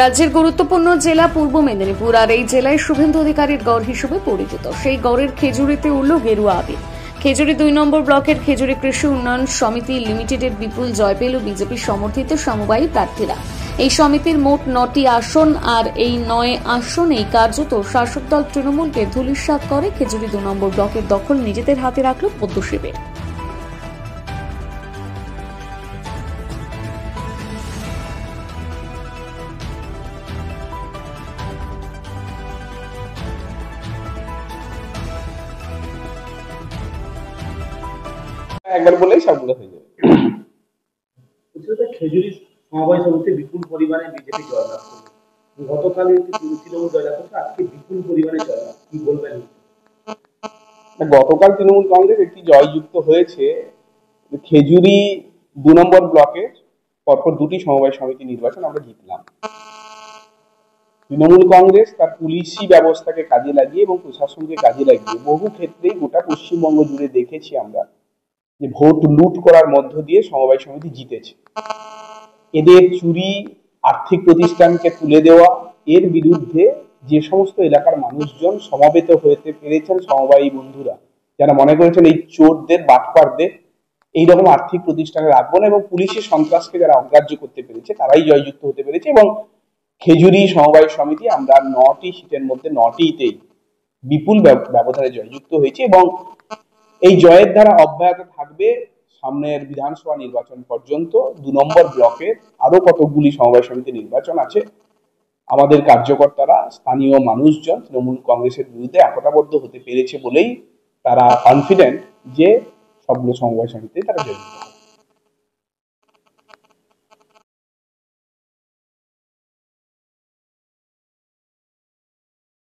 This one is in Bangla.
রাজ্যের গুরুত্বপূর্ণ জেলা পূর্ব মেদিনীপুর, আর এই জেলায় শুভেন্দু অধিকারীর গড় হিসেবে পরিচিত। সেই গড়ের খেজুরিতে উঠল গেরুয়া আবির। খেজুরি 2 নম্বর ব্লকের খেজুরি কৃষি উন্নয়ন সমিতি লিমিটেডের বিপুল জয় পেল বিজেপি সমর্থিত সমবায়ী প্রার্থীরা। এই সমিতির মোট 9টি আসন, আর এই 9 আসনেই কার্যত শাসক দল তৃণমূলকে ধূলিসাৎ করে খেজুরি 2 নম্বর ব্লকের দখল নিজেদের হাতে রাখল পদ্ম শিবির। একবার বলেই সবগুলো হয়ে যাবে। খেজুরি সমবায় সমিতি বিপুল পরিমাণে বিজেপি জয়লাভ করলো। গতকাল তৃণমূল জয়লাভ করছে, আজকে বিপুল পরিমাণে জয়লাভ, কি বলবেন? গতকাল তৃণমূল কংগ্রেস একটি জয়যুক্ত হয়েছে। খেজুরি 2 নম্বর ব্লকের পরপর 2টি সমবায় সমিতি নির্বাচন আমরা জিতলাম। তৃণমূল কংগ্রেস তার পুলিশি ব্যবস্থাকে কাজে লাগিয়ে এবং প্রশাসনকে কাজে লাগিয়ে বহু ক্ষেত্রে গোটা পশ্চিমবঙ্গ জুড়ে দেখেছি আমরা যে ভোট লুট করার মধ্য দিয়ে সমবায় সমিতি জিতেছে। এদের চুরি, আর্থিক প্রতিষ্ঠানকে তুলে দেওয়া, এর বিরুদ্ধে যে সমস্ত এলাকার মানুষজন সমাবেত হতে পেরেছেন, সমবায়ী বন্ধুরা যারা মনে করেছেন এই চোরদের, বাটপারদের এইরকম আর্থিক প্রতিষ্ঠানে রাখবো না এবং পুলিশের সন্ত্রাসকে যারা অগ্রাহ্য করতে পেরেছে তারাই জয়যুক্ত হতে পেরেছে। এবং খেজুরি সমবায় সমিতি আমরা 9টি সিটের মধ্যে 9টিতেই বিপুল ব্যবধানে জয়যুক্ত হয়েছে এবং এই জয়ের ধারা অব্যাহত থাকবে সামনের বিধানসভা নির্বাচন পর্যন্ত। 2 নম্বর ব্লকে আরো কতগুলি সমবায় সমিতি নির্বাচন আছে। আমাদের কার্যকর্তারা, স্থানীয় মানুষজন তৃণমূল কংগ্রেসের বিরুদ্ধে একতাবদ্ধ হতে পেরেছে বলেই তারা কনফিডেন্ট যে সবগুলো সমবায় সমিতি তারা জয়যুক্ত।